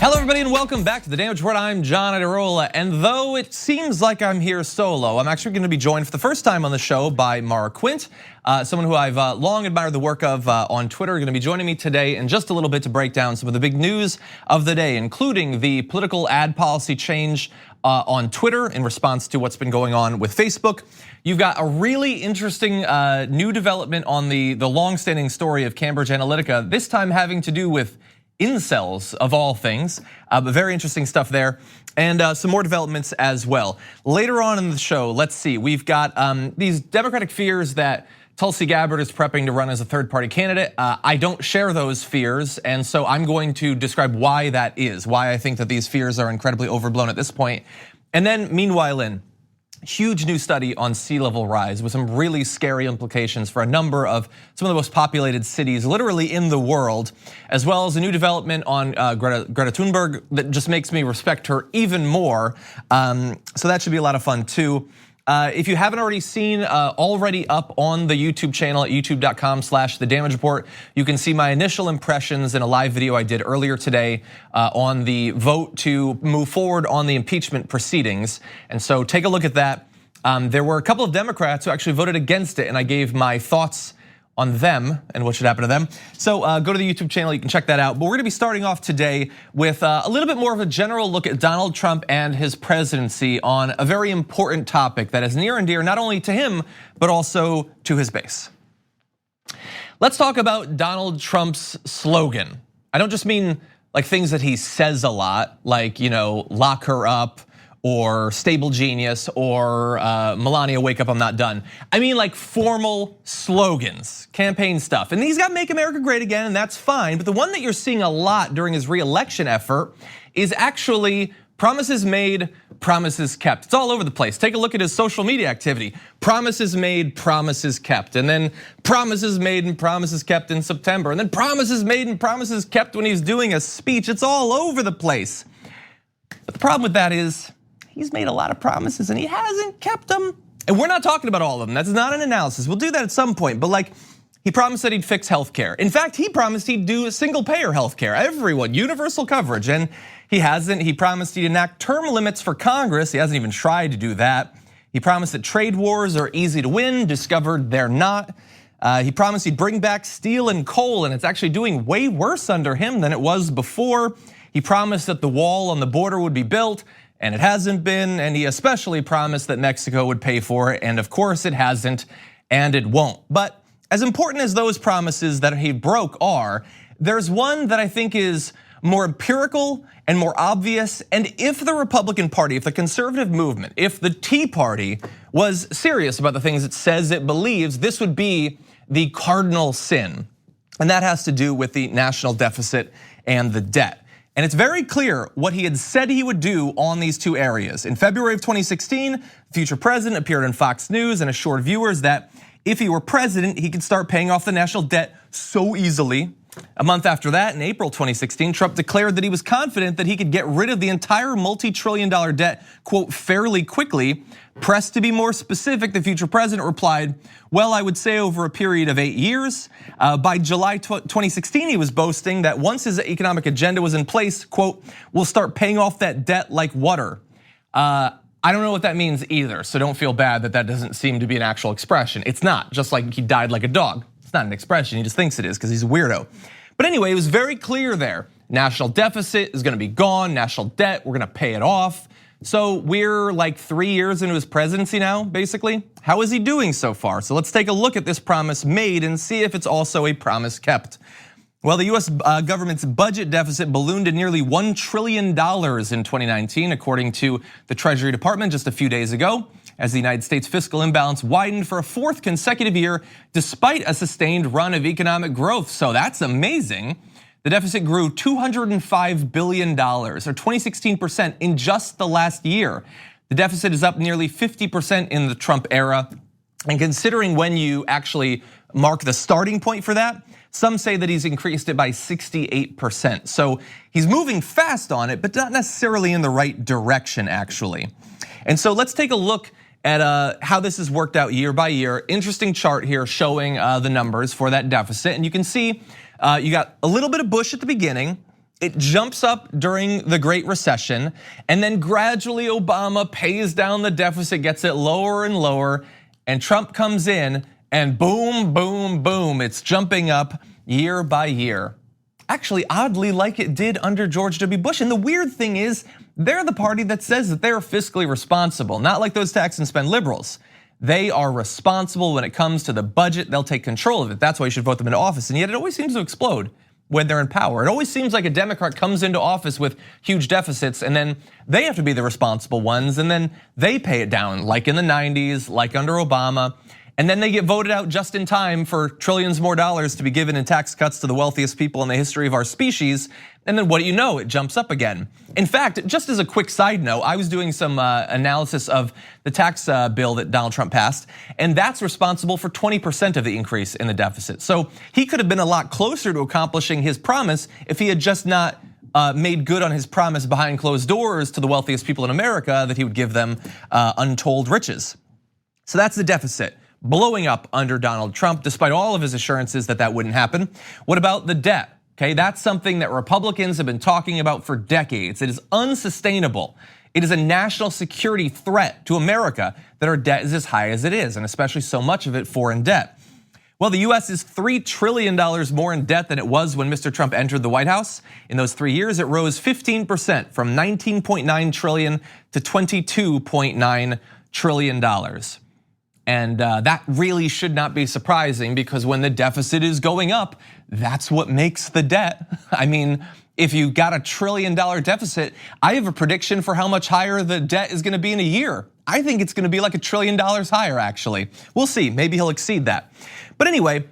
Hello everybody and welcome back to The Damage Report. I'm John Adirola, and though it seems like I'm here solo, I'm actually going to be joined for the first time on the show by Maura Quint, someone who I've long admired the work of on Twitter. Going to be joining me today in just a little bit to break down some of the big news of the day, including the political ad policy change on Twitter in response to what's been going on with Facebook. You've got a really interesting new development on the long-standing story of Cambridge Analytica, this time having to do with incels of all things, but very interesting stuff there, and some more developments as well. Later on in the show, let's see, we've got these Democratic fears that Tulsi Gabbard is prepping to run as a third-party candidate. I don't share those fears, and so I'm going to describe why that is, why I think that these fears are incredibly overblown at this point. And then meanwhile, huge new study on sea level rise with some really scary implications for a number of some of the most populated cities literally in the world, as well as a new development on Greta Thunberg that just makes me respect her even more. So that should be a lot of fun too. If you haven't already seen, already up on the YouTube channel at youtube.com/thedamagereport, you can see my initial impressions in a live video I did earlier today on the vote to move forward on the impeachment proceedings. And so take a look at that. There were a couple of Democrats who actually voted against it, and I gave my thoughts on them and what should happen to them. So go to the YouTube channel, you can check that out. But we're gonna be starting off today with a little bit more of a general look at Donald Trump and his presidency on a very important topic that is near and dear not only to him, but also to his base. Let's talk about Donald Trump's slogan. I don't just mean like things that he says a lot, like, lock her up, or stable genius, or Melania, wake up, I'm not done. I mean like formal slogans, campaign stuff. And these got Make America Great Again, and that's fine. But the one that you're seeing a lot during his re-election effort is actually promises made, promises kept. It's all over the place. Take a look at his social media activity. Promises made, promises kept. And then promises made and promises kept in September. And then promises made and promises kept when he's doing a speech. It's all over the place. But the problem with that is, he's made a lot of promises and he hasn't kept them. And we're not talking about all of them. That's not an analysis. We'll do that at some point. But like, he promised that he'd fix healthcare. In fact, he promised he'd do a single payer healthcare, everyone, universal coverage. And he hasn't. He promised he'd enact term limits for Congress. He hasn't even tried to do that. He promised that trade wars are easy to win, discovered they're not. He promised he'd bring back steel and coal, and it's actually doing way worse under him than it was before. He promised that the wall on the border would be built, and it hasn't been, and he especially promised that Mexico would pay for it, and of course it hasn't, and it won't. But as important as those promises that he broke are, there's one that I think is more empirical and more obvious, and if the Republican Party, if the conservative movement, if the Tea Party was serious about the things it says it believes, this would be the cardinal sin, and that has to do with the national deficit and the debt. And it's very clear what he had said he would do on these two areas. In February of 2016, the future president appeared on Fox News and assured viewers that if he were president, he could start paying off the national debt so easily. A month after that, in April 2016, Trump declared that he was confident that he could get rid of the entire multi-trillion-dollar debt, quote, fairly quickly. Pressed to be more specific, the future president replied, well, I would say over a period of 8 years. By July 2016, he was boasting that once his economic agenda was in place, quote, we'll start paying off that debt like water. I don't know what that means either, so don't feel bad that that doesn't seem to be an actual expression. It's not, just like he died like a dog. It's not an expression, he just thinks it is because he's a weirdo. But anyway, it was very clear there. National deficit is gonna be gone, national debt, we're gonna pay it off. So we're like 3 years into his presidency now, basically. How is he doing so far? So let's take a look at this promise made and see if it's also a promise kept. Well, the US government's budget deficit ballooned to nearly $1 trillion in 2019, according to the Treasury Department just a few days ago, as the United States fiscal imbalance widened for a fourth consecutive year, despite a sustained run of economic growth. So that's amazing. The deficit grew $205 billion, or 2016% in just the last year. The deficit is up nearly 50% in the Trump era. And considering when you actually mark the starting point for that, some say that he's increased it by 68%. So he's moving fast on it, but not necessarily in the right direction, actually. And so let's take a look at how this has worked out year by year. Interesting chart here showing the numbers for that deficit. And you can see you got a little bit of Bush at the beginning, It jumps up during the Great Recession, and then gradually Obama pays down the deficit, gets it lower and lower, and Trump comes in, and boom, boom, boom, it's jumping up year by year. Actually, oddly, like it did under George W. Bush. And the weird thing is, they're the party that says that they're fiscally responsible, not like those tax and spend liberals. They are responsible when it comes to the budget. They'll take control of it. That's why you should vote them into office. And yet it always seems to explode when they're in power. It always seems like a Democrat comes into office with huge deficits, and then they have to be the responsible ones, and then they pay it down, like in the 90s, like under Obama. And then they get voted out just in time for trillions more dollars to be given in tax cuts to the wealthiest people in the history of our species. And then what do you know? It jumps up again. In fact, just as a quick side note, I was doing some analysis of the tax bill that Donald Trump passed, and that's responsible for 20% of the increase in the deficit. So he could have been a lot closer to accomplishing his promise if he had just not made good on his promise behind closed doors to the wealthiest people in America that he would give them untold riches. So that's the deficit, blowing up under Donald Trump, despite all of his assurances that that wouldn't happen. What about the debt? Okay, that's something that Republicans have been talking about for decades. It is unsustainable. It is a national security threat to America that our debt is as high as it is, and especially so much of it foreign debt. Well, the US is $3 trillion more in debt than it was when Mr. Trump entered the White House. In those 3 years, it rose 15% from $19.9 trillion to $22.9 trillion. And that really should not be surprising, because when the deficit is going up, that's what makes the debt. I mean, if you got $1 trillion deficit, I have a prediction for how much higher the debt is gonna be in a year. I think it's gonna be like $1 trillion higher, actually. We'll see, maybe he'll exceed that. But anyway,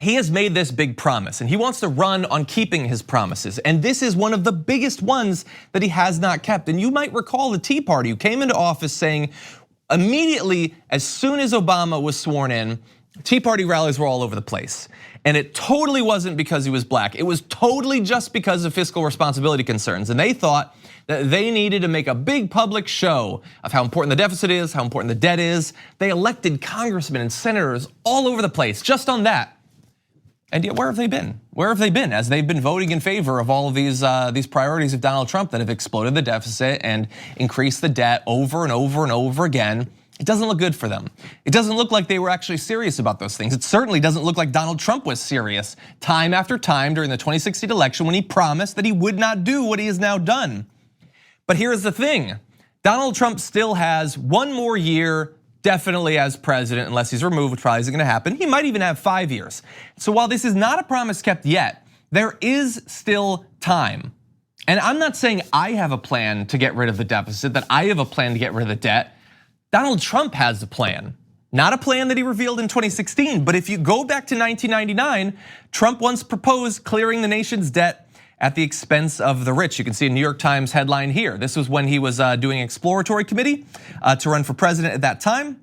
he has made this big promise, and he wants to run on keeping his promises. And this is one of the biggest ones that he has not kept. And you might recall the Tea Party, who came into office saying, immediately, as soon as Obama was sworn in, Tea Party rallies were all over the place. And it totally wasn't because he was black. It was totally just because of fiscal responsibility concerns. And they thought that they needed to make a big public show of how important the deficit is, how important the debt is. They elected congressmen and senators all over the place just on that. And yet, where have they been? Where have they been as they've been voting in favor of all of these priorities of Donald Trump that have exploded the deficit and increased the debt over and over and over again? It doesn't look good for them. It doesn't look like they were actually serious about those things. It certainly doesn't look like Donald Trump was serious time after time during the 2016 election when he promised that he would not do what he has now done. But here's the thing, Donald Trump still has one more year definitely as president, unless he's removed, which probably isn't gonna happen. He might even have 5 years. So while this is not a promise kept yet, there is still time. And I'm not saying I have a plan to get rid of the deficit, that I have a plan to get rid of the debt. Donald Trump has a plan. Not a plan that he revealed in 2016, but if you go back to 1999, Trump once proposed clearing the nation's debt at the expense of the rich. You can see a New York Times headline here. This was when he was doing an exploratory committee to run for president at that time.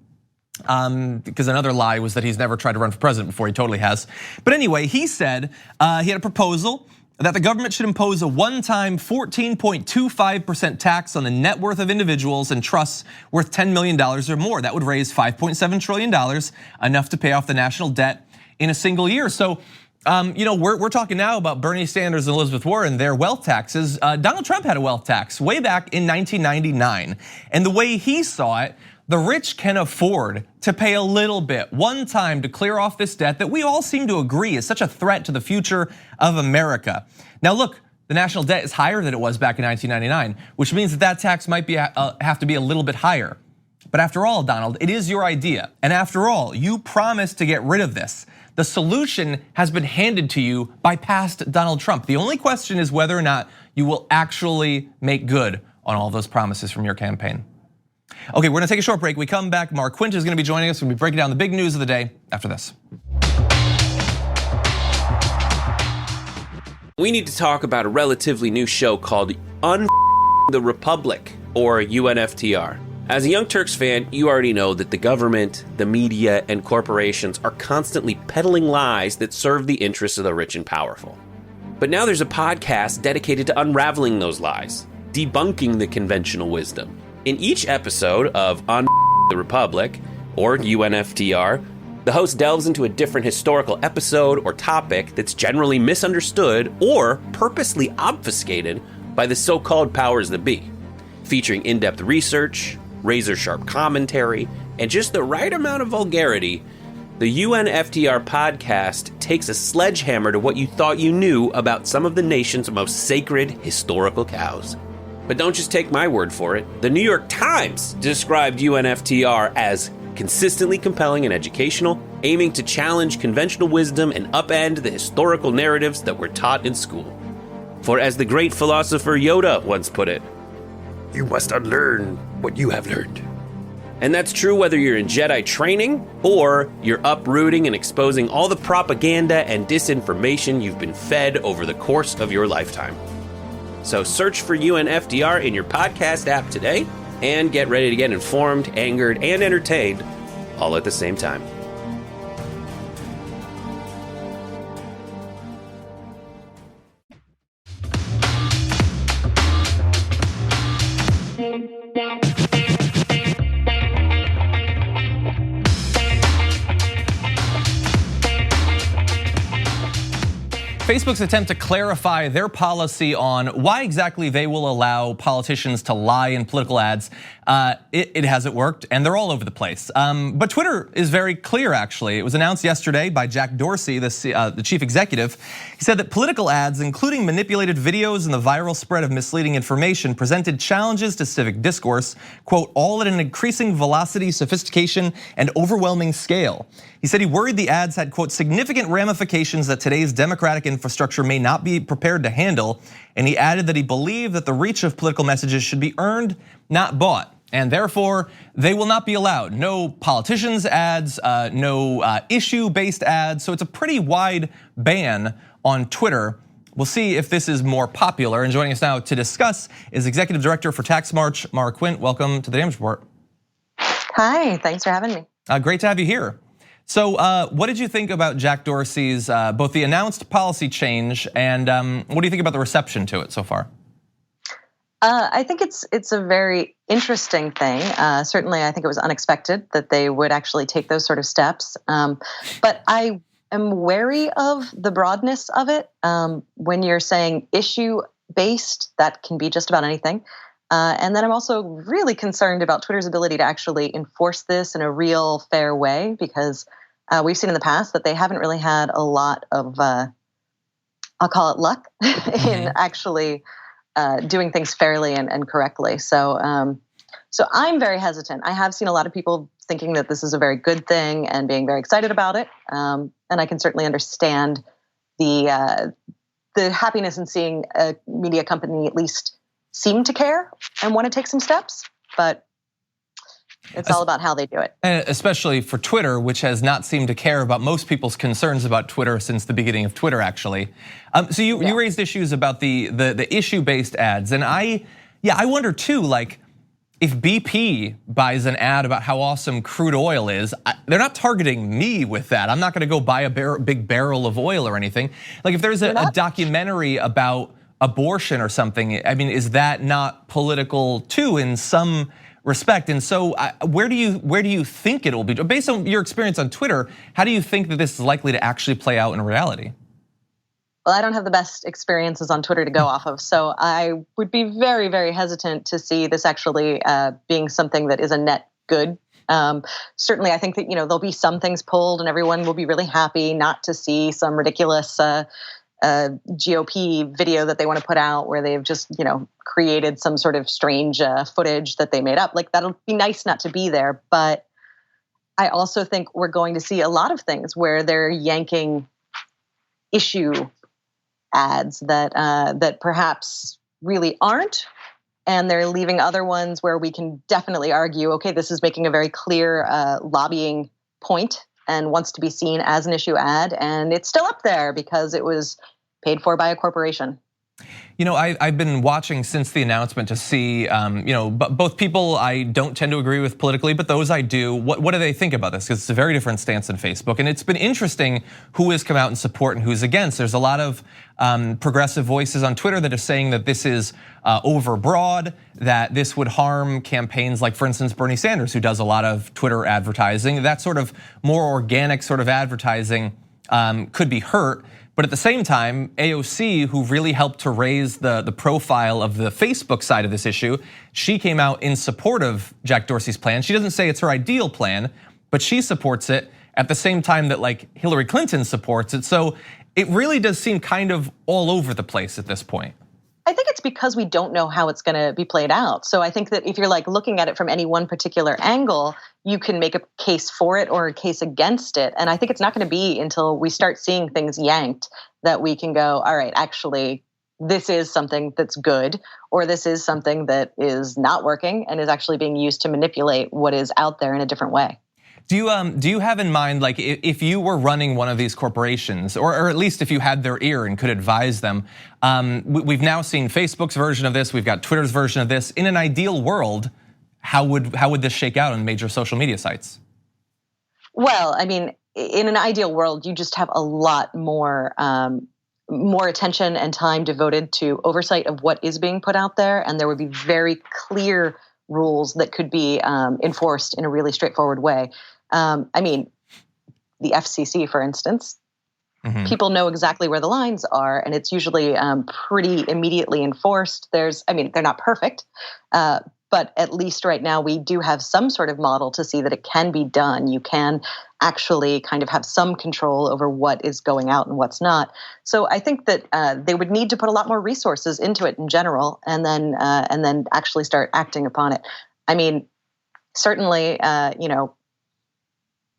Because another lie was that he's never tried to run for president before. He totally has. But anyway, he said he had a proposal that the government should impose a one-time 14.25% tax on the net worth of individuals and trusts worth $10 million or more. That would raise $5.7 trillion, enough to pay off the national debt in a single year. So, we're talking now about Bernie Sanders and Elizabeth Warren, their wealth taxes. Donald Trump had a wealth tax way back in 1999. And the way he saw it, the rich can afford to pay a little bit one time to clear off this debt that we all seem to agree is such a threat to the future of America. Now look, the national debt is higher than it was back in 1999, which means that tax might have to be a little bit higher. But after all, Donald, it is your idea. And after all, you promised to get rid of this. The solution has been handed to you by past Donald Trump. The only question is whether or not you will actually make good on all those promises from your campaign. Okay, we're gonna take a short break. We come back, Maura Quint is gonna be joining us. We're gonna be breaking down the big news of the day after this. We need to talk about a relatively new show called the Republic, or UNFTR. As a Young Turks fan, you already know that the government, the media, and corporations are constantly peddling lies that serve the interests of the rich and powerful. But now there's a podcast dedicated to unraveling those lies, debunking the conventional wisdom. In each episode of On the Republic, or UNFTR, The host delves into a different historical episode or topic that's generally misunderstood or purposely obfuscated by the so-called powers that be, featuring in-depth research, razor-sharp commentary, and just the right amount of vulgarity. The UNFTR podcast takes a sledgehammer to what you thought you knew about some of the nation's most sacred historical cows. But don't just take my word for it. The New York Times described UNFTR as consistently compelling and educational, aiming to challenge conventional wisdom and upend the historical narratives that were taught in school. For as the great philosopher Yoda once put it, "You must unlearn what you have learned." And that's true whether you're in Jedi training or you're uprooting and exposing all the propaganda and disinformation you've been fed over the course of your lifetime. So search for UNFDR in your podcast app today and get ready to get informed, angered, and entertained all at the same time. Facebook's attempt to clarify their policy on why exactly they will allow politicians to lie in political ads, it hasn't worked, and they're all over the place. But Twitter is very clear, actually. It was announced yesterday by Jack Dorsey, the chief executive. He said that political ads, including manipulated videos and the viral spread of misleading information, presented challenges to civic discourse, quote, all at an increasing velocity, sophistication, and overwhelming scale. He said he worried the ads had, quote, significant ramifications that today's democratic infrastructure may not be prepared to handle. And he added that he believed that the reach of political messages should be earned, not bought. And therefore, they will not be allowed. No politicians ads, no issue-based ads. So it's a pretty wide ban on Twitter. We'll see if this is more popular. And joining us now to discuss is Executive Director for Tax March, Maura Quint. Welcome to the Damage Report. Hi, thanks for having me. Great to have you here. So what did you think about Jack Dorsey's, both the announced policy change and what do you think about the reception to it so far? I think it's a very interesting thing. Certainly, I think it was unexpected that they would actually take those sort of steps. But I am wary of the broadness of it. When you're saying issue-based, that can be just about anything. And then I'm also really concerned about Twitter's ability to actually enforce this in a real fair way, because we've seen in the past that they haven't really had a lot of, I'll call it luck, in actually doing things fairly and correctly. So I'm very hesitant. I have seen a lot of people thinking that this is a very good thing and being very excited about it. And I can certainly understand the happiness in seeing a media company at least seem to care and want to take some steps, but it's all about how they do it. And especially for Twitter, which has not seemed to care about most people's concerns about Twitter since the beginning of Twitter, actually. So you raised issues about the issue-based ads, and I wonder too, like if BP buys an ad about how awesome crude oil is, they're not targeting me with that. I'm not going to go buy a big barrel of oil or anything. Like if there's a documentary about abortion or something, I mean, is that not political too in some respect? And so where do you think it will be? Based on your experience on Twitter, how do you think that this is likely to actually play out in reality? Well, I don't have the best experiences on Twitter to go off of, so I would be very, very hesitant to see this actually being something that is a net good. Certainly, I think that there'll be some things pulled, and everyone will be really happy not to see some ridiculous GOP video that they want to put out where they've just, created some sort of strange footage that they made up. Like that'll be nice not to be there. But I also think we're going to see a lot of things where they're yanking issue ads that perhaps really aren't. And they're leaving other ones where we can definitely argue, okay, this is making a very clear lobbying point and wants to be seen as an issue ad, and it's still up there because it was paid for by a corporation. You know, I've been watching since the announcement to see, both people I don't tend to agree with politically, but those I do. What do they think about this? Because it's a very different stance than Facebook, and it's been interesting who has come out in support and who's against. There's a lot of progressive voices on Twitter that are saying that this is overbroad, that this would harm campaigns like, for instance, Bernie Sanders, who does a lot of Twitter advertising. That sort of more organic sort of advertising could be hurt. But at the same time, AOC, who really helped to raise the profile of the Facebook side of this issue, she came out in support of Jack Dorsey's plan. She doesn't say it's her ideal plan, but she supports it at the same time that like Hillary Clinton supports it. So it really does seem kind of all over the place at this point. I think it's because we don't know how it's going to be played out. So I think that if you're like looking at it from any one particular angle, you can make a case for it or a case against it. And I think it's not going to be until we start seeing things yanked that we can go, all right, actually, this is something that's good, or this is something that is not working and is actually being used to manipulate what is out there in a different way. Do you have in mind, like, if you were running one of these corporations, or at least if you had their ear and could advise them? We've now seen Facebook's version of this. We've got Twitter's version of this. In an ideal world, how would this shake out on major social media sites? Well, I mean, in an ideal world, you just have a lot more attention and time devoted to oversight of what is being put out there, and there would be very clear rules that could be enforced in a really straightforward way. I mean, the FCC, for instance, people know exactly where the lines are, and it's usually pretty immediately enforced. They're not perfect, but at least right now we do have some sort of model to see that it can be done. You can actually kind of have some control over what is going out and what's not. So I think that they would need to put a lot more resources into it in general, and then actually start acting upon it. I mean, certainly,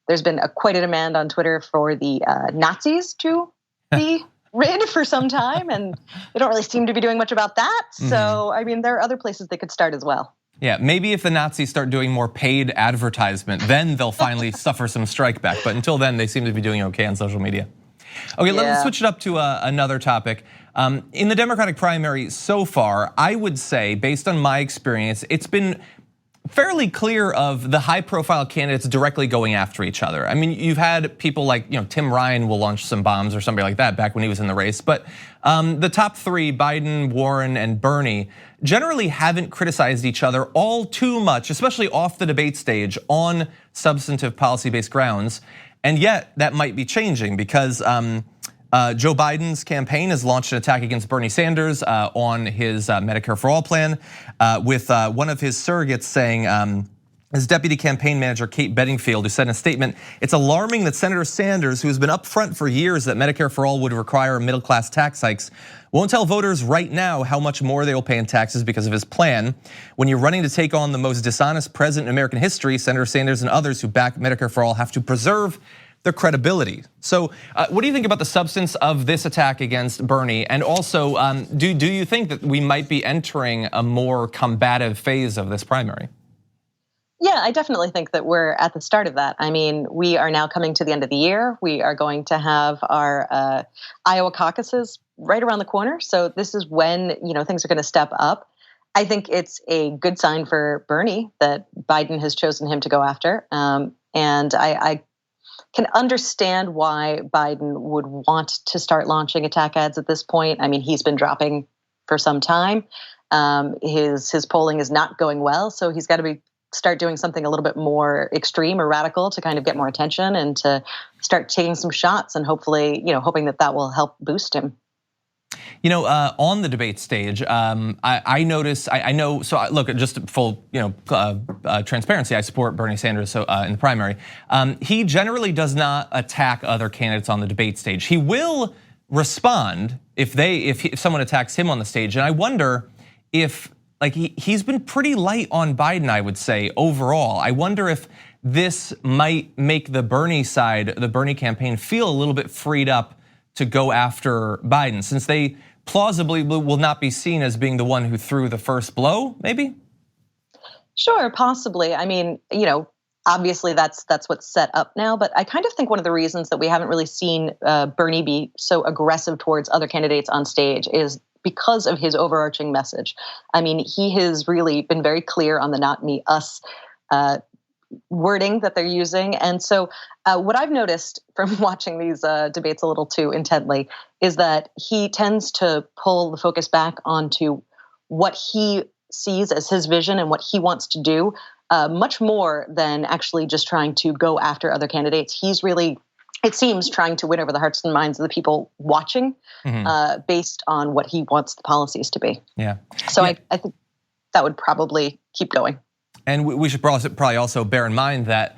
there's been quite a demand on Twitter for the Nazis to be rid for some time, and they don't really seem to be doing much about that. So, I mean, there are other places they could start as well. Yeah, maybe if the Nazis start doing more paid advertisement, then they'll finally suffer some strike back. But until then, they seem to be doing okay on social media. Okay, let's switch it up to another topic. In the Democratic primary so far, I would say, based on my experience, it's been fairly clear of the high-profile candidates directly going after each other. I mean, you've had people like, Tim Ryan will launch some bombs or somebody like that back when he was in the race. But the top three, Biden, Warren, and Bernie, generally haven't criticized each other all too much, especially off the debate stage on substantive policy-based grounds. And yet that might be changing because Joe Biden's campaign has launched an attack against Bernie Sanders on his Medicare for All plan, with one of his surrogates saying, his deputy campaign manager, Kate Bedingfield, who said in a statement, "It's alarming that Senator Sanders, who has been upfront for years that Medicare for All would require middle-class tax hikes, won't tell voters right now how much more they will pay in taxes because of his plan. When you're running to take on the most dishonest president in American history, Senator Sanders and others who back Medicare for All have to preserve their credibility." So what do you think about the substance of this attack against Bernie? And also, do you think that we might be entering a more combative phase of this primary? Yeah, I definitely think that we're at the start of that. I mean, we are now coming to the end of the year. We are going to have our Iowa caucuses right around the corner. So this is when, things are going to step up. I think it's a good sign for Bernie that Biden has chosen him to go after. And I can understand why Biden would want to start launching attack ads at this point. I mean, he's been dropping for some time. His polling is not going well, so he's got to start doing something a little bit more extreme or radical to kind of get more attention and to start taking some shots and hopefully, hoping that will help boost him. On the debate stage, I notice, I know, so look, just full, transparency, I support Bernie Sanders in the primary. He generally does not attack other candidates on the debate stage. He will respond if someone attacks him on the stage. And I wonder if, he's been pretty light on Biden, I would say, overall. I wonder if this might make the Bernie side, the Bernie campaign, feel a little bit freed up to go after Biden, since they plausibly will not be seen as being the one who threw the first blow, maybe? Sure, possibly. I mean, obviously that's what's set up now, but I kind of think one of the reasons that we haven't really seen Bernie be so aggressive towards other candidates on stage is because of his overarching message. I mean, he has really been very clear on the not me, us wording that they're using. And so what I've noticed from watching these debates a little too intently is that he tends to pull the focus back onto what he sees as his vision and what he wants to do, much more than actually just trying to go after other candidates. He's really, it seems, trying to win over the hearts and minds of the people watching based on what he wants the policies to be. Yeah. So I think that would probably keep going. And we should probably also bear in mind that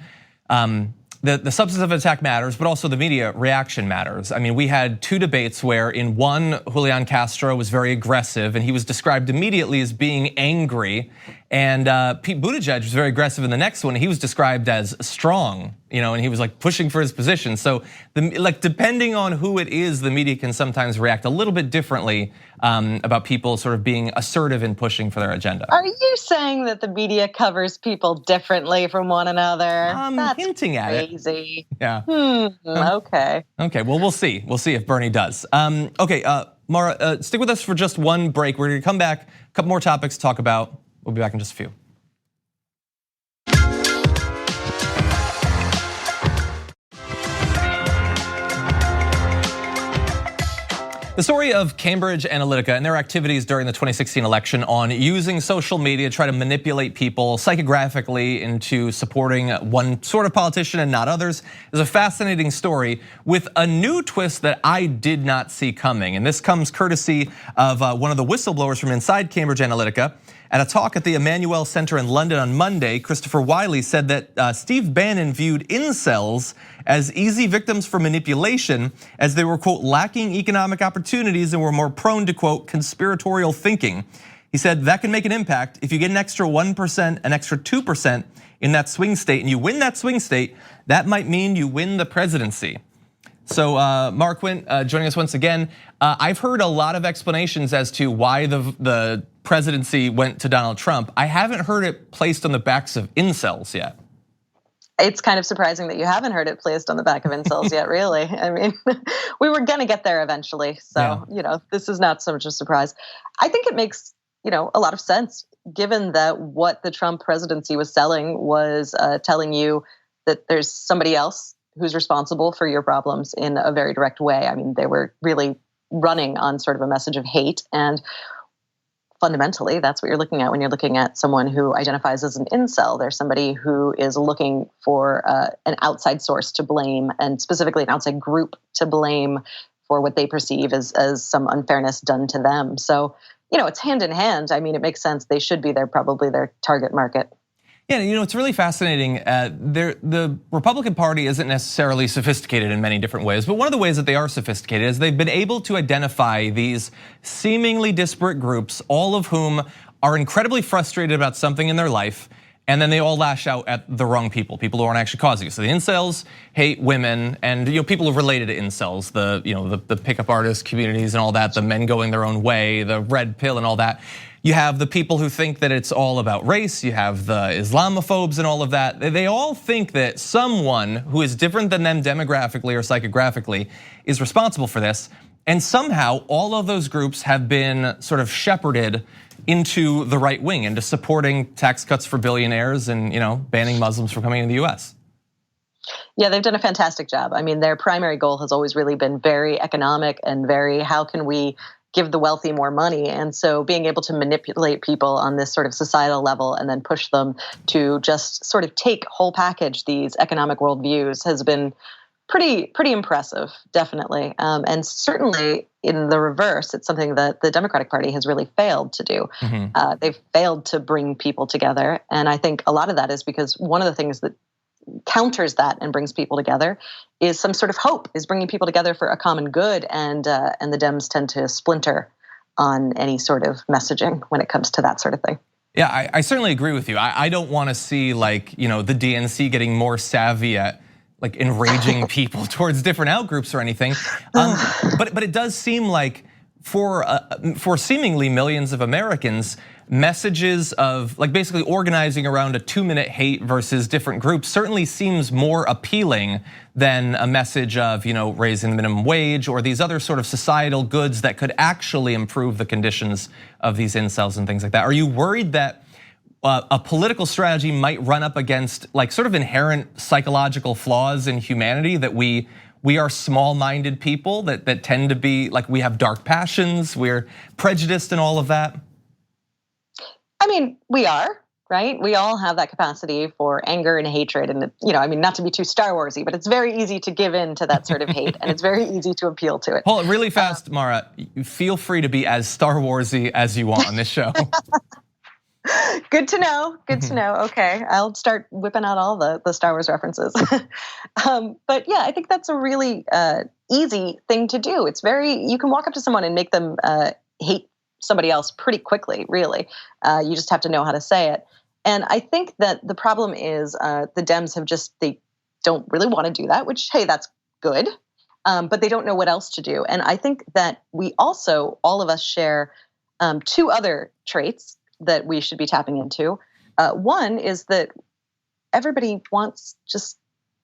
the substance of attack matters, but also the media reaction matters. I mean, we had 2 debates where in one, Julian Castro was very aggressive and he was described immediately as being angry. And Pete Buttigieg was very aggressive in the next one. He was described as strong, and he was like pushing for his position. So depending on who it is, the media can sometimes react a little bit differently about people sort of being assertive and pushing for their agenda. Are you saying that the media covers people differently from one another? That's hinting at it. Crazy. Yeah. Okay. Okay, well, we'll see. We'll see if Bernie does. Okay, Maura, stick with us for just one break. We're gonna come back, a couple more topics to talk about. We'll be back in just a few. The story of Cambridge Analytica and their activities during the 2016 election on using social media to try to manipulate people psychographically into supporting one sort of politician and not others is a fascinating story with a new twist that I did not see coming. And this comes courtesy of one of the whistleblowers from inside Cambridge Analytica. At a talk at the Emmanuel Center in London on Monday, Christopher Wiley said that Steve Bannon viewed incels as easy victims for manipulation as they were, quote, lacking economic opportunities and were more prone to, quote, conspiratorial thinking. He said that can make an impact if you get an extra 1%, an extra 2% in that swing state, and you win that swing state, that might mean you win the presidency. So Maura Quint joining us once again. I've heard a lot of explanations as to why the presidency went to Donald Trump. I haven't heard it placed on the backs of incels yet. It's kind of surprising that you haven't heard it placed on the back of incels yet, really. I mean, we were gonna get there eventually. So, this is not so much a surprise. I think it makes, a lot of sense given that what the Trump presidency was selling was telling you that there's somebody else who's responsible for your problems in a very direct way. I mean, they were really running on sort of a message of hate, and fundamentally, that's what you're looking at when you're looking at someone who identifies as an incel. There's somebody who is looking for an outside source to blame, and specifically an outside group to blame for what they perceive as some unfairness done to them. So, it's hand in hand. I mean, it makes sense. They should be probably their target market. Yeah, it's really fascinating. The Republican Party isn't necessarily sophisticated in many different ways, but one of the ways that they are sophisticated is they've been able to identify these seemingly disparate groups, all of whom are incredibly frustrated about something in their life, and then they all lash out at the wrong people who aren't actually causing it. So the incels hate women, and people who are related to incels, the pickup artist communities and all that, the men going their own way, the red pill and all that. You have the people who think that it's all about race. You have the Islamophobes and all of that. They all think that someone who is different than them demographically or psychographically is responsible for this. And somehow all of those groups have been sort of shepherded into the right wing, into supporting tax cuts for billionaires and banning Muslims from coming into the US. Yeah, they've done a fantastic job. I mean, their primary goal has always really been very economic and very, how can we give the wealthy more money? And so being able to manipulate people on this sort of societal level and then push them to just sort of take whole package these economic worldviews has been pretty impressive, definitely. And certainly in the reverse, it's something that the Democratic Party has really failed to do. They've failed to bring people together. And I think a lot of that is because one of the things that counters that and brings people together is some sort of hope, is bringing people together for a common good, and the Dems tend to splinter on any sort of messaging when it comes to that sort of thing. Yeah, I certainly agree with you. I don't want to see the DNC getting more savvy at enraging people towards different outgroups or anything. But it does seem like for seemingly millions of Americans, messages of like basically organizing around a 2-minute hate versus different groups certainly seems more appealing than a message of, raising the minimum wage or these other sort of societal goods that could actually improve the conditions of these incels and things like that. Are you worried that a political strategy might run up against like sort of inherent psychological flaws in humanity, that we are small-minded people that tend to be like, we have dark passions, we're prejudiced and all of that? I mean, we are, right? We all have that capacity for anger and hatred. And, not to be too Star Warsy, but it's very easy to give in to that sort of hate. And it's very easy to appeal to it. Hold it really fast, Maura. Feel free to be as Star Warsy as you want on this show. Good to know. Good to know. Okay, I'll start whipping out all the Star Wars references. But yeah, I think that's a really easy thing to do. You can walk up to someone and make them hate somebody else pretty quickly, really. You just have to know how to say it. And I think that the problem is the Dems they don't really want to do that, which, hey, that's good. But they don't know what else to do. And I think that we also, all of us share 2 other traits that we should be tapping into. One is that everybody wants just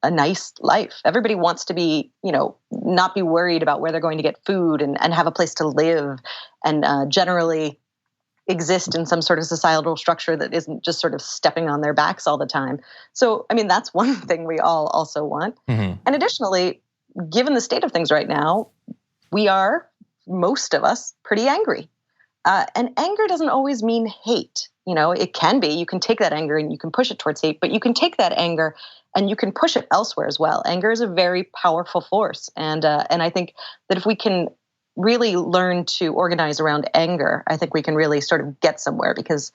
a nice life. Everybody wants to be, not be worried about where they're going to get food and have a place to live and generally exist in some sort of societal structure that isn't just sort of stepping on their backs all the time. So, that's one thing we all also want. Mm-hmm. And additionally, given the state of things right now, we are, most of us, pretty angry. And anger doesn't always mean hate. It can be. You can take that anger and you can push it towards hate, but you can take that anger and you can push it elsewhere as well. Anger is a very powerful force. And I think that if we can really learn to organize around anger, I think we can really sort of get somewhere because,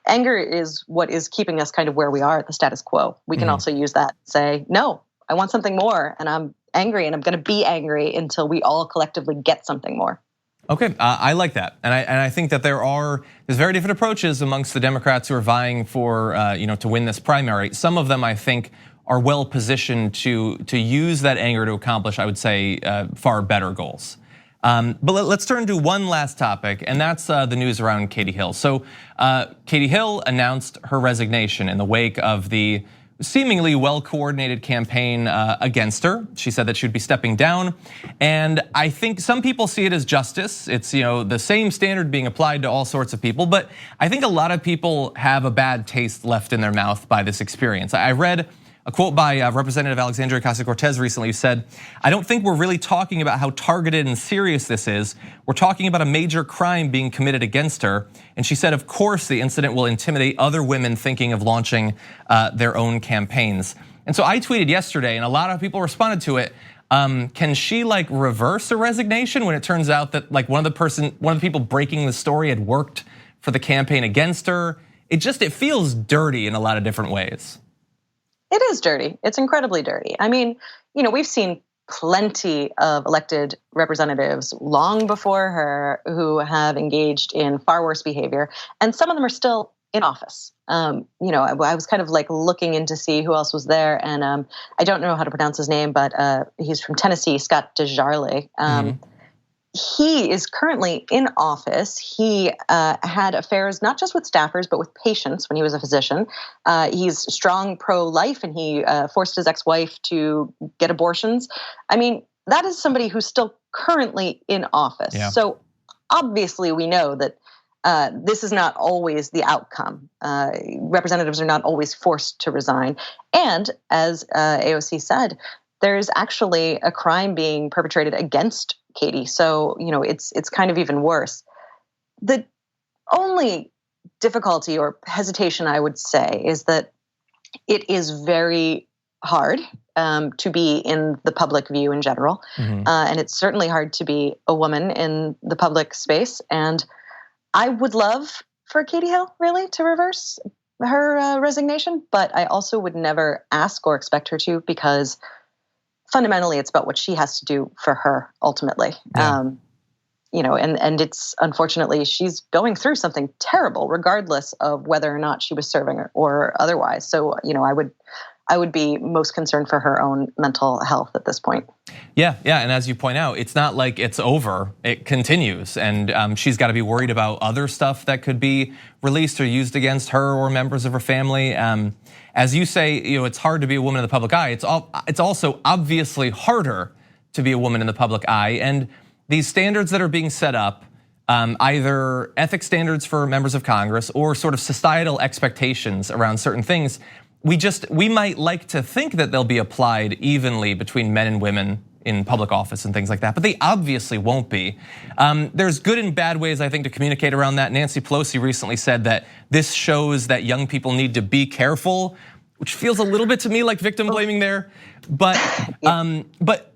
anger is what is keeping us kind of where we are at the status quo. We can also use that and say, no, I want something more and I'm angry and I'm going to be angry until we all collectively get something more. Okay, I like that, and I think that there's very different approaches amongst the Democrats who are vying for to win this primary. Some of them, I think, are well positioned to use that anger to accomplish, I would say, far better goals. But let's turn to one last topic, and that's the news around Katie Hill. So Katie Hill announced her resignation in the wake of the seemingly well-coordinated campaign against her. She said that she would be stepping down. And I think some people see it as justice. It's the same standard being applied to all sorts of people. But I think a lot of people have a bad taste left in their mouth by this experience. I read a quote by Representative Alexandria Ocasio-Cortez recently who said, "I don't think we're really talking about how targeted and serious this is. We're talking about a major crime being committed against her." And she said, of course, the incident will intimidate other women thinking of launching their own campaigns. And so I tweeted yesterday, and a lot of people responded to it. Can she reverse a resignation when it turns out that one of the people breaking the story had worked for the campaign against her? It feels dirty in a lot of different ways. It is dirty. It's incredibly dirty. We've seen plenty of elected representatives long before her who have engaged in far worse behavior, and some of them are still in office. I was kind of looking in to see who else was there, and I don't know how to pronounce his name, but he's from Tennessee, Scott DeJarle. He is currently in office. He had affairs not just with staffers, but with patients when he was a physician. He's strong pro-life, and he forced his ex-wife to get abortions. That is somebody who's still currently in office. Yeah. So obviously we know that this is not always the outcome. Representatives are not always forced to resign. And as AOC said, there's actually a crime being perpetrated against Katie. So, it's kind of even worse. The only difficulty or hesitation I would say is that it is very hard to be in the public view in general. Mm-hmm. And it's certainly hard to be a woman in the public space. And I would love for Katie Hill really to reverse her resignation, but I also would never ask or expect her to, because fundamentally, it's about what she has to do for her ultimately. Yeah. And it's unfortunately she's going through something terrible, regardless of whether or not she was serving or otherwise. So, I would be most concerned for her own mental health at this point. Yeah, and as you point out, it's not like it's over, it continues. And she's gotta be worried about other stuff that could be released or used against her or members of her family. As you say, it's hard to be a woman in the public eye. It's also obviously harder to be a woman in the public eye. And these standards that are being set up, either ethics standards for members of Congress or sort of societal expectations around certain things, we might like to think that they'll be applied evenly between men and women in public office and things like that, but they obviously won't be. There's good and bad ways, I think, to communicate around that. Nancy Pelosi recently said that this shows that young people need to be careful, which feels a little bit to me like victim blaming there. But and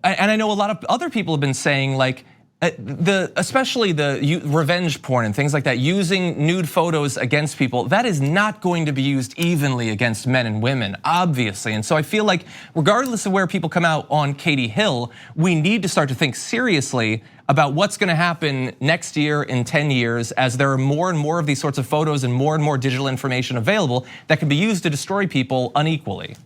I know a lot of other people have been saying like, especially the revenge porn and things like that, using nude photos against people, that is not going to be used evenly against men and women, obviously. And so I feel like regardless of where people come out on Katie Hill, we need to start to think seriously about what's gonna happen next year, in 10 years, as there are more and more of these sorts of photos and more digital information available that can be used to destroy people unequally.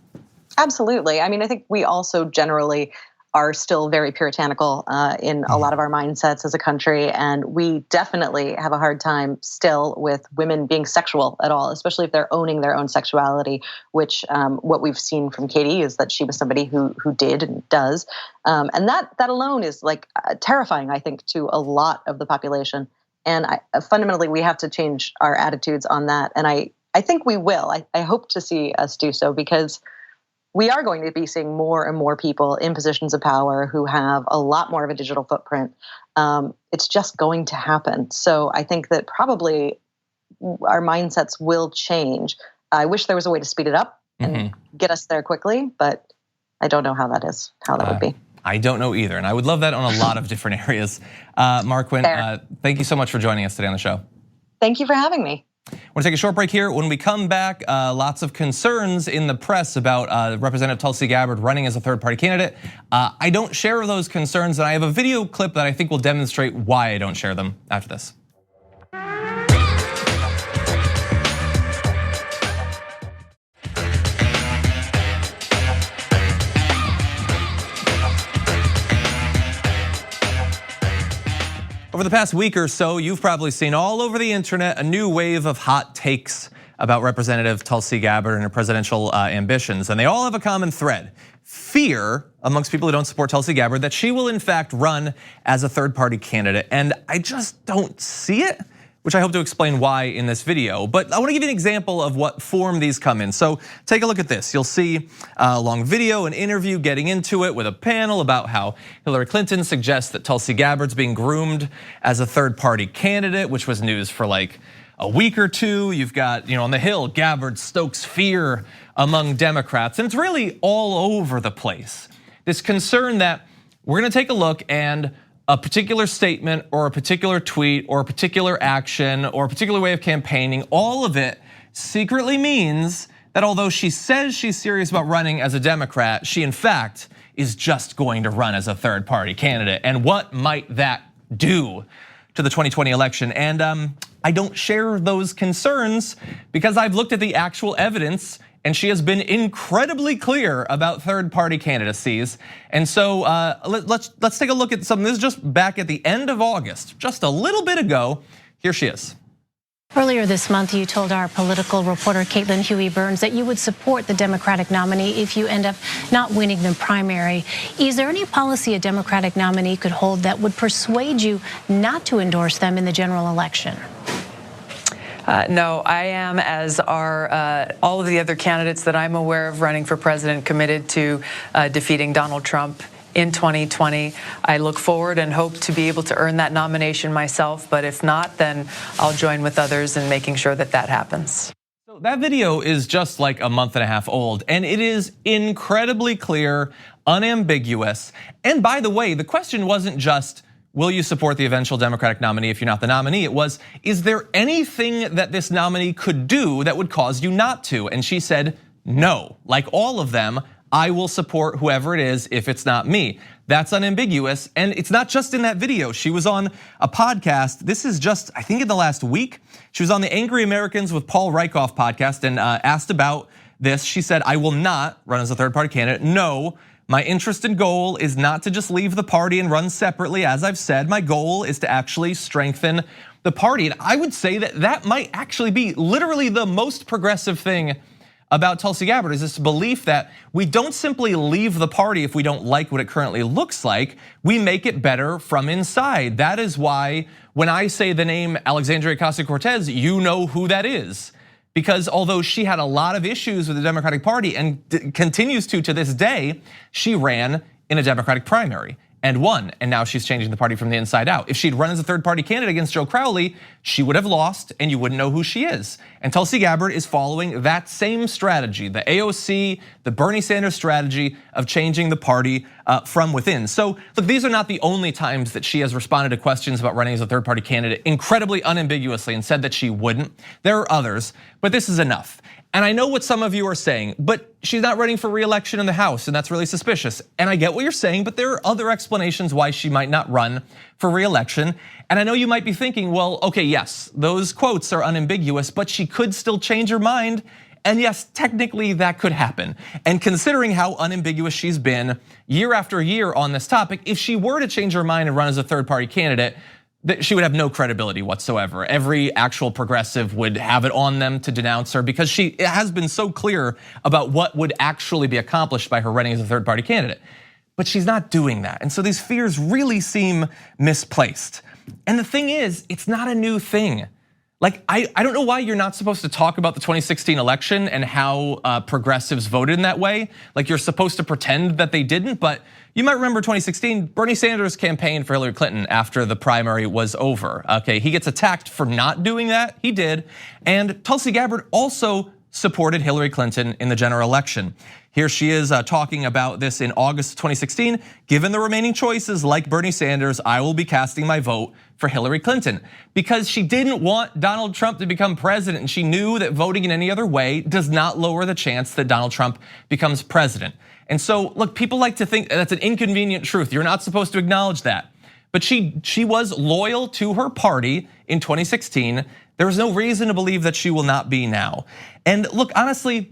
Absolutely. I mean, I think we also generally are still very puritanical in a lot of our mindsets as a country. And we definitely have a hard time still with women being sexual at all, especially if they're owning their own sexuality, which what we've seen from Katie is that she was somebody who did and does. And that alone is like terrifying, I think, to a lot of the population. And fundamentally, we have to change our attitudes on that. And I think we will. I hope to see us do so, because we are going to be seeing more and more people in positions of power who have a lot more of a digital footprint. It's just going to happen. So I think that probably our mindsets will change. I wish there was a way to speed it up and get us there quickly, but I don't know how that would be. I don't know either, and I would love that on a lot of different areas. Maura, Quint, thank you so much for joining us today on the show. Thank you for having me. We're gonna take a short break here. When we come back, lots of concerns in the press about Representative Tulsi Gabbard running as a third-party candidate. I don't share those concerns, and I have a video clip that I think will demonstrate why I don't share them after this. Over the past week or so, you've probably seen all over the internet a new wave of hot takes about Representative Tulsi Gabbard and her presidential ambitions, and they all have a common thread: fear amongst people who don't support Tulsi Gabbard that she will in fact run as a third-party candidate. And I just don't see it, which I hope to explain why in this video. But I wanna give you an example of what form these come in. So take a look at this. You'll see a long video, an interview getting into it with a panel about how Hillary Clinton suggests that Tulsi Gabbard's being groomed as a third-party candidate, which was news for like a week or two. You've got, on the Hill, Gabbard stokes fear among Democrats, and it's really all over the place. This concern that we're gonna take a look and a particular statement or a particular tweet or a particular action or a particular way of campaigning, all of it secretly means that although she says she's serious about running as a Democrat, she in fact is just going to run as a third-party candidate. And what might that do to the 2020 election? And I don't share those concerns because I've looked at the actual evidence, and she has been incredibly clear about third-party candidacies. And so let's take a look at something. This is just back at the end of August, just a little bit ago. Here she is. Earlier this month, you told our political reporter Caitlin Huey-Burns that you would support the Democratic nominee if you end up not winning the primary. Is there any policy a Democratic nominee could hold that would persuade you not to endorse them in the general election? No, I am, as are all of the other candidates that I'm aware of running for president, committed to defeating Donald Trump in 2020. I look forward and hope to be able to earn that nomination myself, but if not, then I'll join with others in making sure that that happens. So that video is just like a month and a half old, and it is incredibly clear, unambiguous. And by the way, the question wasn't just, will you support the eventual Democratic nominee if you're not the nominee? It was, is there anything that this nominee could do that would cause you not to? And she said, no. Like all of them, I will support whoever it is if it's not me. That's unambiguous, and it's not just in that video. She was on a podcast. This is just, I think in the last week, she was on the Angry Americans with Paul Rieckhoff podcast and asked about this. She said, "I will not run as a third-party candidate. No, my interest and goal is not to just leave the party and run separately. As I've said, my goal is to actually strengthen the party." And I would say that that might actually be literally the most progressive thing about Tulsi Gabbard, is this belief that we don't simply leave the party if we don't like what it currently looks like, we make it better from inside. That is why when I say the name Alexandria Ocasio-Cortez, you know who that is. Because although she had a lot of issues with the Democratic Party and continues to this day, she ran in a Democratic primary and won, and now she's changing the party from the inside out. If she'd run as a third-party candidate against Joe Crowley, she would have lost and you wouldn't know who she is. And Tulsi Gabbard is following that same strategy, the AOC, the Bernie Sanders strategy of changing the party from within. So look, these are not the only times that she has responded to questions about running as a third-party candidate incredibly unambiguously and said that she wouldn't. There are others, but this is enough. And I know what some of you are saying, but she's not running for re-election in the House, and that's really suspicious. And I get what you're saying, but there are other explanations why she might not run for re-election. And I know you might be thinking, well, okay, yes, those quotes are unambiguous, but she could still change her mind. And yes, technically that could happen. And considering how unambiguous she's been year after year on this topic, if she were to change her mind and run as a third-party candidate, that she would have no credibility whatsoever. Every actual progressive would have it on them to denounce her because she has been so clear about what would actually be accomplished by her running as a third-party candidate. But she's not doing that. And so these fears really seem misplaced. And the thing is, it's not a new thing. Like, I don't know why you're not supposed to talk about the 2016 election and how progressives voted in that way. Like, you're supposed to pretend that they didn't, but you might remember 2016, Bernie Sanders campaigned for Hillary Clinton after the primary was over. Okay, he gets attacked for not doing that, he did. And Tulsi Gabbard also supported Hillary Clinton in the general election. Here she is talking about this in August 2016. "Given the remaining choices, like Bernie Sanders, I will be casting my vote for Hillary Clinton." Because she didn't want Donald Trump to become president, and she knew that voting in any other way does not lower the chance that Donald Trump becomes president. And so, look, people like to think that's an inconvenient truth. You're not supposed to acknowledge that. But she was loyal to her party in 2016. There is no reason to believe that she will not be now. And look, honestly,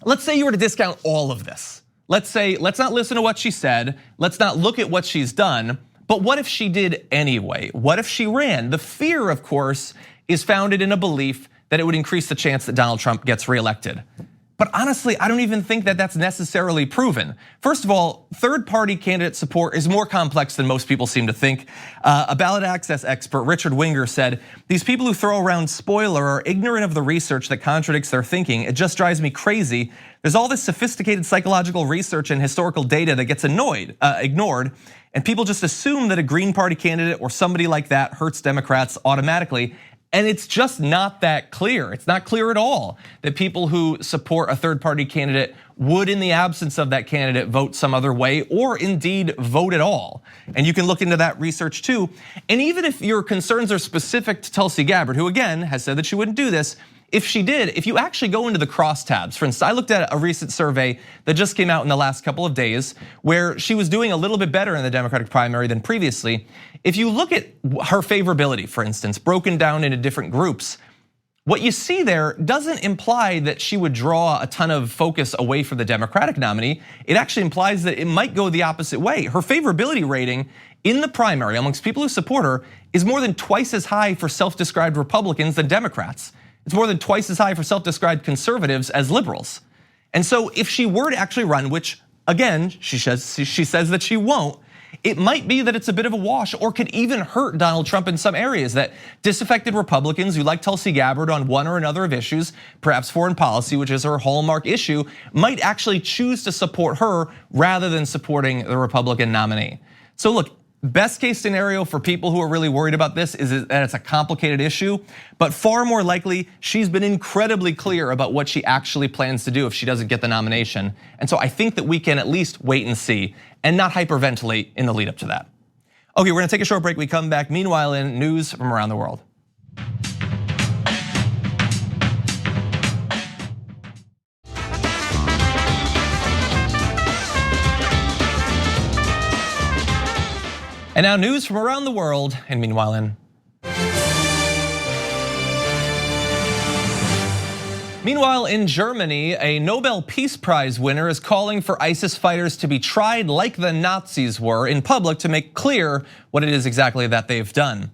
let's say you were to discount all of this. Let's say, let's not listen to what she said. Let's not look at what she's done. But what if she did anyway? What if she ran? The fear, of course, is founded in a belief that it would increase the chance that Donald Trump gets reelected. But honestly, I don't even think that that's necessarily proven. First of all, third-party candidate support is more complex than most people seem to think. A ballot access expert, Richard Winger, said, "These people who throw around spoiler are ignorant of the research that contradicts their thinking. It just drives me crazy. There's all this sophisticated psychological research and historical data that gets ignored, and people just assume that a Green Party candidate or somebody like that hurts Democrats automatically. And it's just not that clear. It's not clear at all that people who support a third-party candidate would, in the absence of that candidate, vote some other way or indeed vote at all. And you can look into that research too. And even if your concerns are specific to Tulsi Gabbard, who again has said that she wouldn't do this, if she did, if you actually go into the crosstabs, for instance, I looked at a recent survey that just came out in the last couple of days where she was doing a little bit better in the Democratic primary than previously. If you look at her favorability, for instance, broken down into different groups, what you see there doesn't imply that she would draw a ton of focus away from the Democratic nominee. It actually implies that it might go the opposite way. Her favorability rating in the primary amongst people who support her is more than twice as high for self-described Republicans than Democrats. It's more than twice as high for self-described conservatives as liberals. And so if she were to actually run, which again, she says that she won't, it might be that it's a bit of a wash or could even hurt Donald Trump in some areas, that disaffected Republicans who like Tulsi Gabbard on one or another of issues, perhaps foreign policy, which is her hallmark issue, might actually choose to support her rather than supporting the Republican nominee. So look, best case scenario for people who are really worried about this is that it's a complicated issue, but far more likely, she's been incredibly clear about what she actually plans to do if she doesn't get the nomination. And so I think that we can at least wait and see and not hyperventilate in the lead up to that. Okay, we're gonna take a short break. We come back, meanwhile, in news from around the world. And now news from around the world, and meanwhile in. Meanwhile, in Germany, a Nobel Peace Prize winner is calling for ISIS fighters to be tried like the Nazis were in public to make clear what it is exactly that they've done.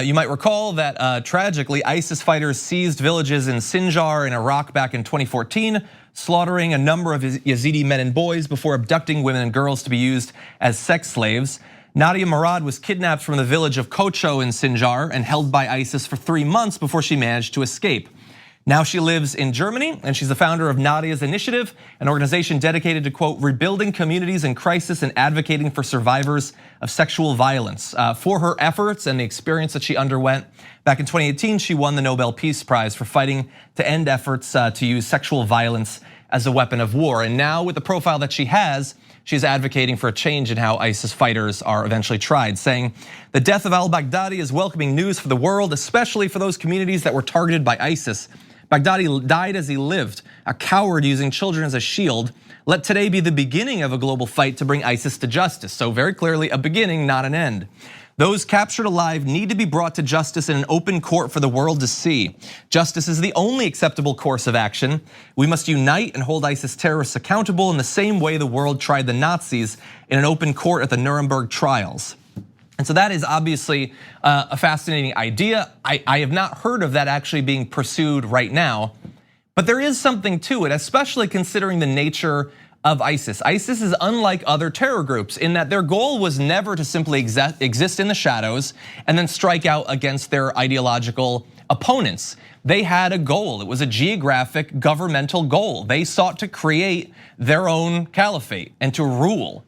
You might recall that tragically, ISIS fighters seized villages in Sinjar in Iraq back in 2014, slaughtering a number of Yazidi men and boys before abducting women and girls to be used as sex slaves. Nadia Murad was kidnapped from the village of Kocho in Sinjar and held by ISIS for 3 months before she managed to escape. Now she lives in Germany, and she's the founder of Nadia's Initiative, an organization dedicated to, quote, rebuilding communities in crisis and advocating for survivors of sexual violence. For her efforts and the experience that she underwent, back in 2018, she won the Nobel Peace Prize for fighting to end efforts to use sexual violence as a weapon of war. And now with the profile that she has, she's advocating for a change in how ISIS fighters are eventually tried, saying the death of al-Baghdadi is welcoming news for the world, especially for those communities that were targeted by ISIS. Baghdadi died as he lived, a coward using children as a shield. Let today be the beginning of a global fight to bring ISIS to justice. So very clearly a beginning, not an end. Those captured alive need to be brought to justice in an open court for the world to see. Justice is the only acceptable course of action. We must unite and hold ISIS terrorists accountable in the same way the world tried the Nazis in an open court at the Nuremberg trials. And so that is obviously a fascinating idea. I have not heard of that actually being pursued right now, but there is something to it, especially considering the nature of ISIS. ISIS is unlike other terror groups in that their goal was never to simply exist in the shadows and then strike out against their ideological opponents. They had a goal. It was a geographic governmental goal. They sought to create their own caliphate and to rule.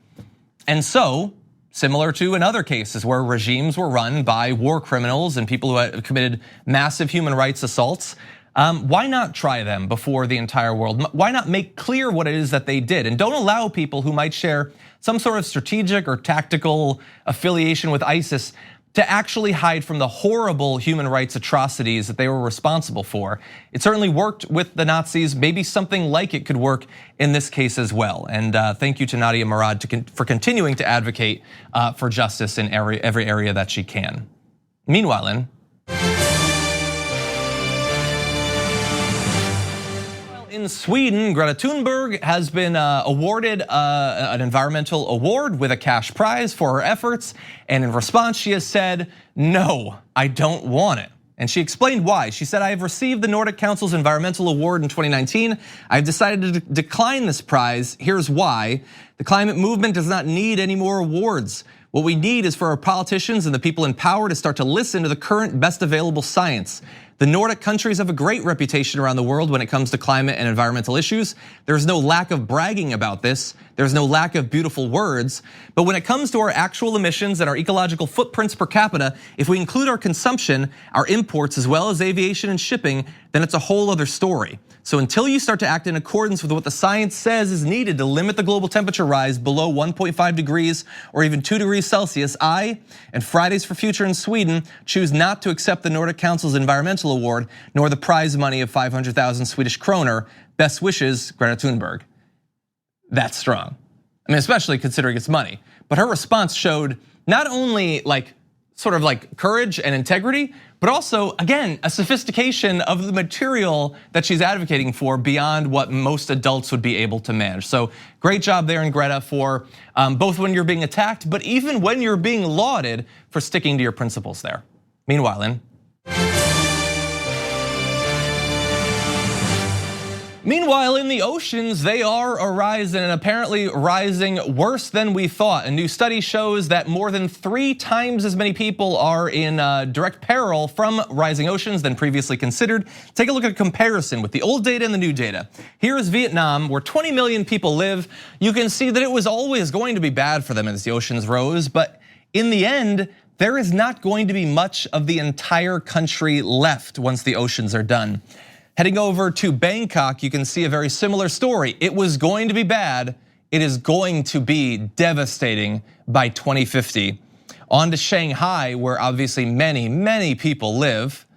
And so, similar to in other cases where regimes were run by war criminals and people who had committed massive human rights assaults, why not try them before the entire world? Why not make clear what it is that they did? And don't allow people who might share some sort of strategic or tactical affiliation with ISIS to actually hide from the horrible human rights atrocities that they were responsible for. It certainly worked with the Nazis. Maybe something like it could work in this case as well. And thank you to Nadia Murad for continuing to advocate for justice in every area that she can. Meanwhile, in Sweden, Greta Thunberg has been awarded an environmental award with a cash prize for her efforts. And in response, she has said, no, I don't want it. And she explained why. She said, I have received the Nordic Council's Environmental Award in 2019. I've decided to decline this prize. Here's why. The climate movement does not need any more awards. What we need is for our politicians and the people in power to start to listen to the current best available science. The Nordic countries have a great reputation around the world when it comes to climate and environmental issues. There's no lack of bragging about this. There's no lack of beautiful words. But when it comes to our actual emissions and our ecological footprints per capita, if we include our consumption, our imports, as well as aviation and shipping, then it's a whole other story. So until you start to act in accordance with what the science says is needed to limit the global temperature rise below 1.5 degrees or even 2 degrees Celsius, I and Fridays for Future in Sweden choose not to accept the Nordic Council's environmental award nor the prize money of 500,000 Swedish kroner. Best wishes, Greta Thunberg. That's strong. I mean, especially considering it's money. But her response showed not only sort of like courage and integrity, but also, again, a sophistication of the material that she's advocating for beyond what most adults would be able to manage. So great job there in Greta for both when you're being attacked, but even when you're being lauded for sticking to your principles there. Meanwhile, in the oceans, they are arising and apparently rising worse than we thought. A new study shows that more than 3 times as many people are in direct peril from rising oceans than previously considered. Take a look at a comparison with the old data and the new data. Here is Vietnam, where 20 million people live. You can see that it was always going to be bad for them as the oceans rose, but in the end, there is not going to be much of the entire country left once the oceans are done. Heading over to Bangkok, you can see a very similar story. It was going to be bad. It is going to be devastating by 2050. On to Shanghai, where obviously many, many people live.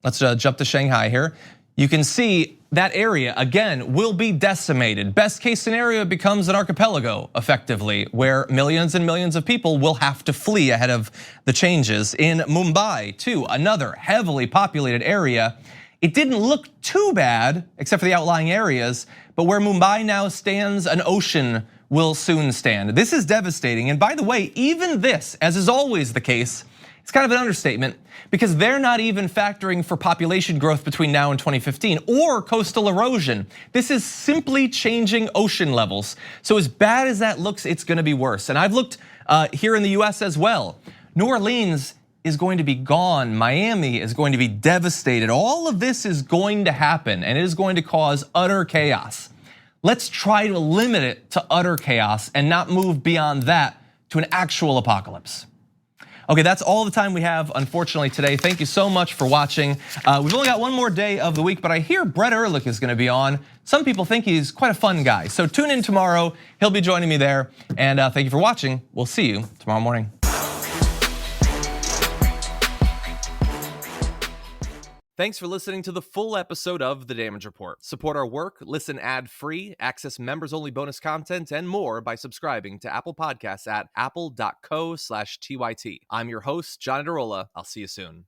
Let's jump to Shanghai here. You can see that area, again, will be decimated. Best case scenario, it becomes an archipelago, effectively, where millions and millions of people will have to flee ahead of the changes. In Mumbai, too, another heavily populated area, It didn't look too bad, except for the outlying areas, but where Mumbai now stands, an ocean will soon stand. This is devastating, and by the way, even this, as is always the case, it's kind of an understatement because they're not even factoring for population growth between now and 2015 or coastal erosion. This is simply changing ocean levels. So as bad as that looks, it's gonna be worse. And I've looked here in the US as well. New Orleans is going to be gone. Miami is going to be devastated. All of this is going to happen and it is going to cause utter chaos. Let's try to limit it to utter chaos and not move beyond that to an actual apocalypse. Okay, that's all the time we have, unfortunately, today. Thank you so much for watching. We've only got one more day of the week, but I hear Brett Ehrlich is gonna be on. Some people think he's quite a fun guy. So tune in tomorrow, he'll be joining me there. And thank you for watching. We'll see you tomorrow morning. Thanks for listening to the full episode of The Damage Report. Support our work, listen ad-free, access members-only bonus content, and more by subscribing to Apple Podcasts at apple.co/TYT. I'm your host, John Adarola. I'll see you soon.